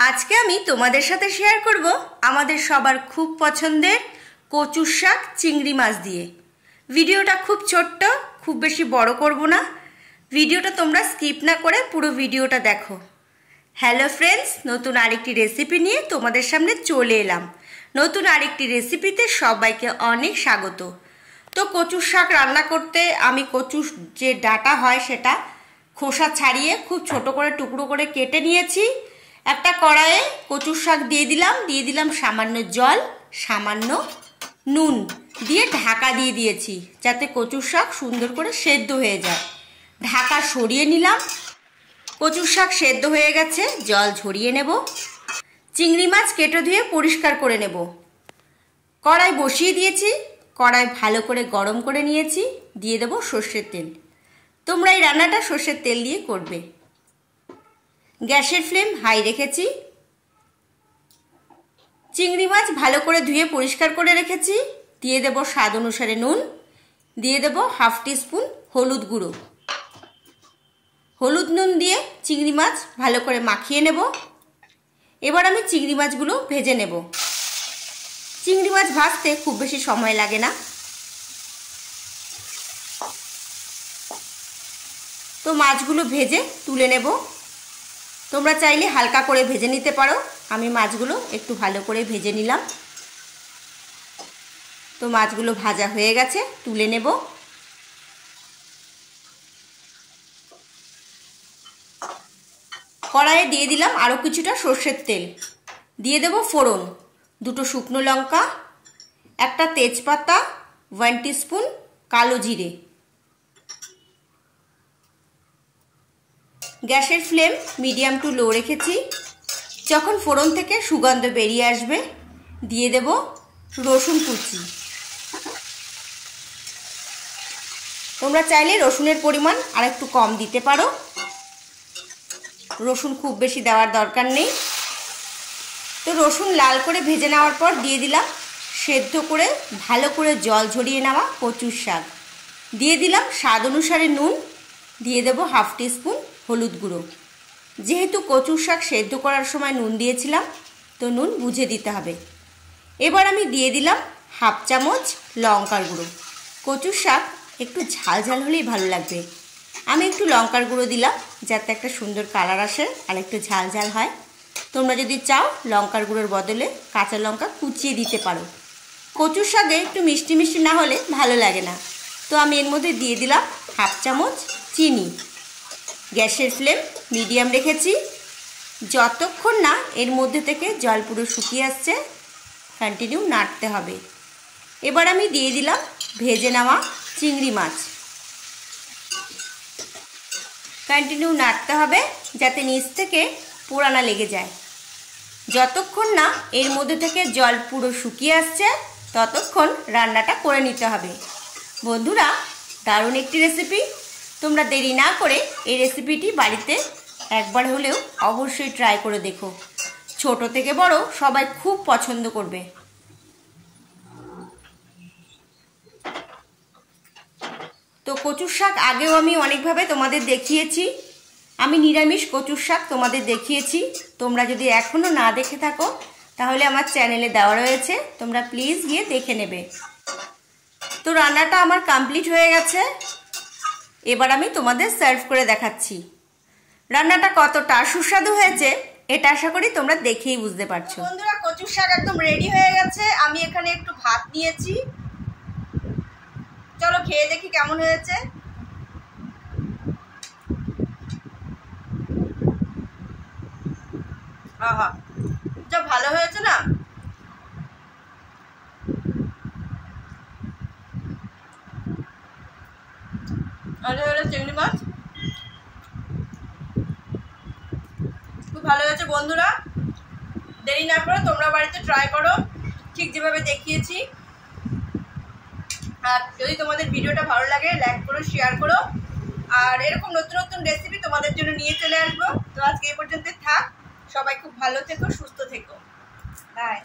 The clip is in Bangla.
আজকে আমি তোমাদের সাথে শেয়ার করব আমাদের সবার খুব পছন্দের কচুর শাক চিংড়ি মাছ দিয়ে। ভিডিওটা খুব ছোট্ট, খুব বেশি বড় করব না। ভিডিওটা তোমরা স্কিপ না করে পুরো ভিডিওটা দেখো। হ্যালো ফ্রেন্ডস, নতুন আরেকটি রেসিপি নিয়ে তোমাদের সামনে চলে এলাম। নতুন আরেকটি রেসিপিতে সবাইকে অনেক স্বাগত। তো কচুর শাক রান্না করতে আমি কচুর যে ডাঁটা হয় সেটা খোসা ছাড়িয়ে খুব ছোট করে টুকরো করে কেটে নিয়েছি। একটা কড়াইয়ে কচুর শাক দিয়ে দিলাম সামান্য জল, সামান্য নুন দিয়ে ঢাকা দিয়ে দিয়েছি যাতে কচুর শাক সুন্দর করে সেদ্ধ হয়ে যায়। ঢাকা সরিয়ে নিলাম। কচুর শাক সেদ্ধ হয়ে গেছে, জল ঝরিয়ে নেব। চিংড়ি মাছ কেটে ধুয়ে পরিষ্কার করে নেব। কড়াই বসিয়ে দিয়েছি, কড়াই ভালো করে গরম করে নিয়েছি। দিয়ে দেব সর্ষের তেল। তোমরা এই রান্নাটা সর্ষের তেল দিয়ে করবে। গ্যাসের ফ্লেম হাই রেখেছি। চিংড়ি মাছ ভালো করে ধুয়ে পরিষ্কার করে রেখেছি। দিয়ে দেব স্বাদ অনুসারে নুন, দিয়ে দেব হাফ টিস্পুন হলুদ গুঁড়ো। হলুদ নুন দিয়ে চিংড়ি মাছ ভালো করে মাখিয়ে নেব। এবার আমি চিংড়ি মাছগুলো ভেজে নেব। চিংড়ি মাছ ভাজতে খুব বেশি সময় লাগে না। তো মাছগুলো ভেজে তুলে নেব। তোমরা চাইলে হালকা করে ভেজে নিতে পারো। আমি মাছগুলো একটু ভালো করে ভেজে নিলাম। তো মাছগুলো ভাজা হয়ে গেছে, তুলে নেব। কড়াইয়ে দিয়ে দিলাম আরও কিছুটা সর্ষের তেল। দিয়ে দেব ফোড়ন, দুটো শুকনো লঙ্কা, একটা তেজপাতা, 1 টিস্পুন কালো জিরে। গ্যাসের ফ্লেম মিডিয়াম টু লো রেখেছি। যখন ফোড়ন থেকে সুগন্ধ বেরিয়ে আসবে দিয়ে দেব রসুন কুচি। তোমরা চাইলে রসুনের পরিমাণ আর একটু কম দিতে পারো। রসুন খুব বেশি দেওয়ার দরকার নেই। তো রসুন লাল করে ভেজে নেওয়ার পর দিয়ে দিলাম সেদ্ধ করে ভালো করে জল ঝরিয়ে নেওয়া কচুর শাক। দিয়ে দিলাম স্বাদ অনুসারে নুন, দিয়ে দেব হাফ টিস্পুন হলুদ গুঁড়ো। যেহেতু কচুর শাক সেদ্ধ করার সময় নুন দিয়েছিলাম, তো নুন বুঝে দিতে হবে। এবার আমি দিয়ে দিলাম হাফ চামচ লঙ্কার গুঁড়ো। কচুর শাক একটু ঝাল ঝাল হলেই ভালো লাগবে। আমি একটু লঙ্কার গুঁড়ো দিলাম যাতে একটা সুন্দর কালার আসে আর একটু ঝাল ঝাল হয়। তোমরা যদি চাও লঙ্কার গুঁড়োর বদলে কাঁচা লঙ্কা কুচিয়ে দিতে পারো। কচুর শাকে একটু মিষ্টি মিষ্টি না হলে ভালো লাগে না। তো আমি এর মধ্যে দিয়ে দিলাম হাফ চামচ চিনি। গ্যাসের ফ্লেম মিডিয়াম রেখেছি। যতক্ষণ না এর মধ্যে থেকে জল পুরো শুকিয়ে আসছে কন্টিনিউ নাড়তে হবে। এবার আমি দিয়ে দিলাম ভেজে নেওয়া চিংড়ি মাছ। কন্টিনিউ নাড়তে হবে যাতে নিচ থেকে পোড়া না লেগে যায়। যতক্ষণ না এর মধ্যে থেকে জল পুরো শুকিয়ে আসছে ততক্ষণ রান্নাটা করে নিতে হবে। বন্ধুরা, দারুণ একটি রেসিপি। তোমরা দেরি না করে এই রেসিপিটি বাড়িতে একবার হলেও অবশ্যই ট্রাই করে দেখো। ছোট থেকে বড় সবাই খুব পছন্দ করবে। তো কচুর শাক আগেও আমি অনেকভাবে তোমাদের দেখিয়েছি। আমি নিরামিষ কচুর শাক তোমাদের দেখিয়েছি। তোমরা যদি এখনও না দেখে থাকো তাহলে আমার চ্যানেলে দেওয়া রয়েছে, তোমরা প্লিজ গিয়ে দেখে নেবে। তো রান্নাটা আমার কমপ্লিট হয়ে গেছে। এবার আমি তোমাদের সার্ভ করে দেখাচ্ছি রান্নাটা কতটা সুস্বাদু হয়েছে। এটা আশা করি তোমরা দেখেই বুঝতে পারছো। বন্ধুরা, কচুর শাক একদম রেডি হয়ে গেছে। আমি এখানে একটু ভাত নিয়েছি। চলো খেয়ে দেখি কেমন হয়েছে। আহা, যা ভালো হয়েছে না। আর হলো চিংড়ি মাছ, খুব ভালো হয়েছে। বন্ধুরা, দেরি না করে তোমরা বাড়িতে ট্রাই করো ঠিক যেভাবে দেখিয়েছি। আর যদি তোমাদের ভিডিওটা ভালো লাগে লাইক করো, শেয়ার করো। আর এরকম নতুন নতুন রেসিপি তোমাদের জন্য নিয়ে চলে আসবো। তো আজকে এই পর্যন্ত থাক। সবাই খুব ভালো থেকো, সুস্থ থেকো। বাই।